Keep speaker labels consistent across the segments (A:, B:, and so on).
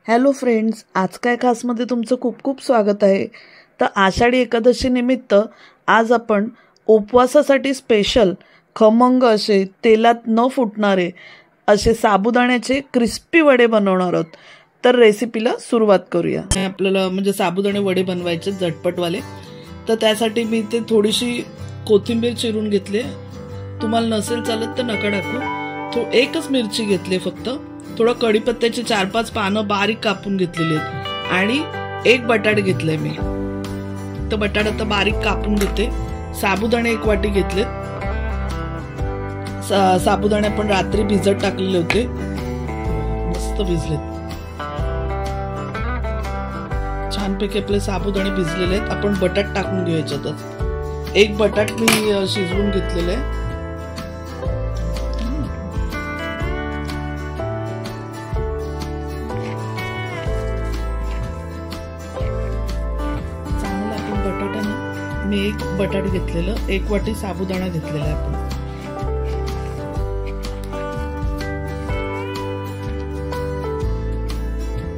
A: Hello friends, आज काय खासमध्ये तुमचं खूप खूप स्वागत आहे। तर आषाढी एकादशी निमित्त आज आपण उपवासासाठी स्पेशल खमंग असे तेलात न फुटणारे असे साबुदाण्याचे क्रिस्पी वडे बनवणार आहोत। तर रेसिपीला सुरुवात करूया। आपल्याला म्हणजे साबुदाणे वडे बनवायचे झटपटवाले। तर त्यासाठी मी ते थोडीशी कोथिंबीर चिरून घेतली। तुम्हाला नसेल चालत तर नका टाकू। एकच मिरची घेतली फक्त। थोडा कढीपत्त्याचे 4-5 पानं बारीक कापून घेतलेले आहेत आणि एक बटाटा घेतलाय मी। तर बटाटा आता बारीक कापून घेते। साबुदाणे 1 वाटी घेतले। साबुदाणे पण रात्री भिजत टाकलेले होते, मस्त भिजलेत। छानपैकी आपले साबुदाणे भिजलेले आहेत। आपण बटाट टाकून घेऊ याच्यातच। एक बटाट मी शिजवून घेतलेले आहे। मी एक बटाट घेतलेलं, 1 वाटी साबुदाणा घेतलेला आहे आपण।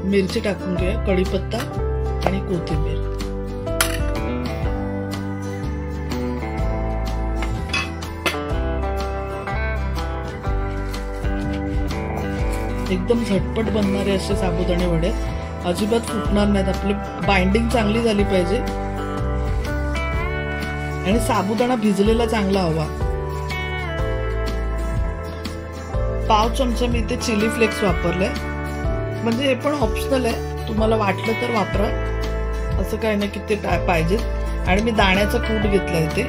A: मिरची टाकून घेऊया, कढीपत्ता आणि कोथिंबीर। एकदम झटपट बनणारे असे साबुदाणे वडे, अजिबात फुटणार नाहीत। आपली बाइंडिंग चांगली झाली पाहिजे आणि साबुदाणा भिजलेला चांगला हवा। पाव चमचा मी ते चिली फ्लेक्स वापरले, म्हणजे हे पण ऑप्शनल आहे, तुम्हाला वाटलं तर वापरा, असं काही नाही की ते पाहिजेत। आणि मी दाण्याचा कूट घेतलाय, ते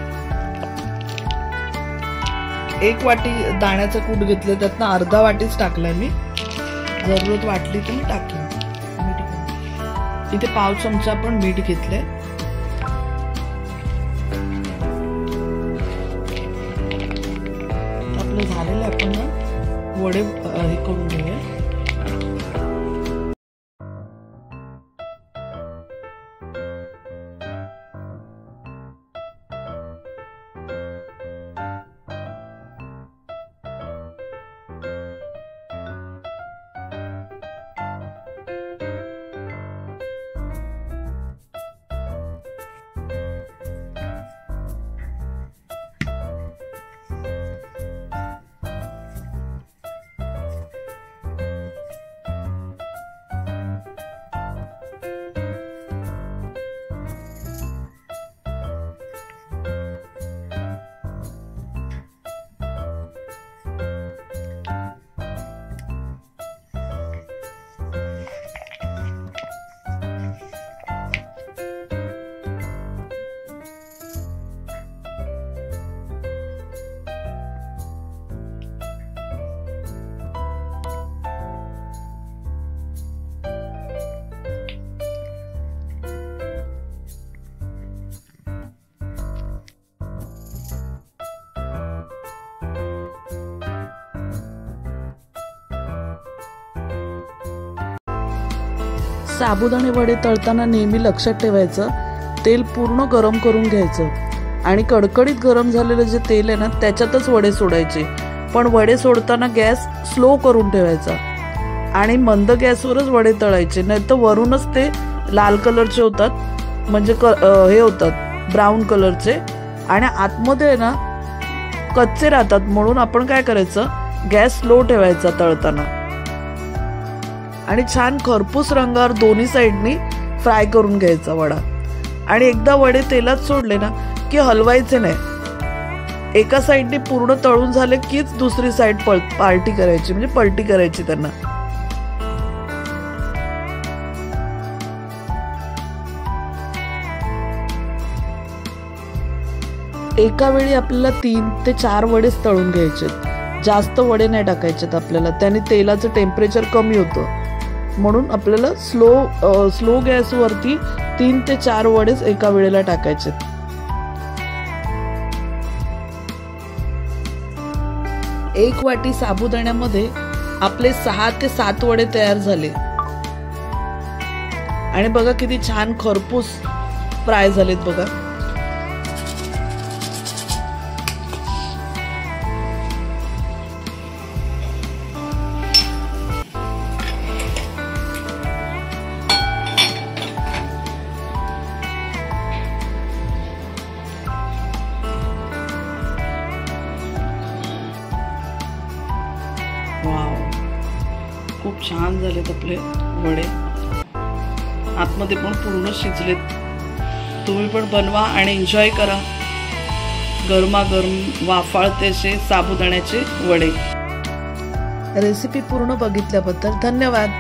A: 1 वाटी दाण्याचा कूट घेतलाय, त्यातनं अर्धा वाटीच टाकलाय मी। जरूरत वाटली तर मी टाकेन। इथे पाव चमचा पण मीठ घेतलंय। झालेले आपण वडे हे करून घेऊया। साबुदाणे वडे तळताना नेहमी लक्षात ठेवायचं, तेल पूर्ण गरम करून घ्यायचं आणि कडकडीत गरम झालेलं जे तेल आहे ना, त्याच्यातच वडे सोडायचे। पण वडे सोडताना गॅस स्लो करून ठेवायचा आणि मंद गॅसवरच वडे तळायचे, नाहीतर वरूनच ते लाल कलरचे होतात, म्हणजे हे होतात ब्राऊन कलरचे, आणि आतमध्ये ना कच्चे राहतात। म्हणून आपण काय करायचं, गॅस स्लो ठेवायचा तळताना आणि छान खरपूस रंगावर दोन्ही साईडनी फ्राय करून घ्यायचा वडा। आणि एकदा वडे तेलात सोडले ना की हलवायचे नाही, एका साईडनी पूर्ण तळून झाले कीच दुसरी साईड पलटी करायची, म्हणजे पलटी करायची त्यांना। एका वेळी आपल्याला 3 ते 4 वडेच तळून घ्यायचे, जास्त वडे नाही टाकायचेत आपल्याला, त्याने तेलाचं टेम्परेचर कमी होतं। म्हणून आपल्याला स्लो गॅसवरती 3 ते 4 वडेच एका वेळेला टाकायचे। एक वाटी साबुदाण्यामध्ये आपले 6 ते 7 वडे तयार झाले आणि बघा किती छान खरपूस फ्राय झालेत बघा। खूप छान झालेत आपले वडे, आतमध्ये पण पूर्ण शिजलेत। तुम्ही पण बनवा आणि एन्जॉय करा गरमागरम वाफाळतेचे साबुदाण्याचे वडे। रेसिपी पूर्ण बघितल्याबद्दल धन्यवाद।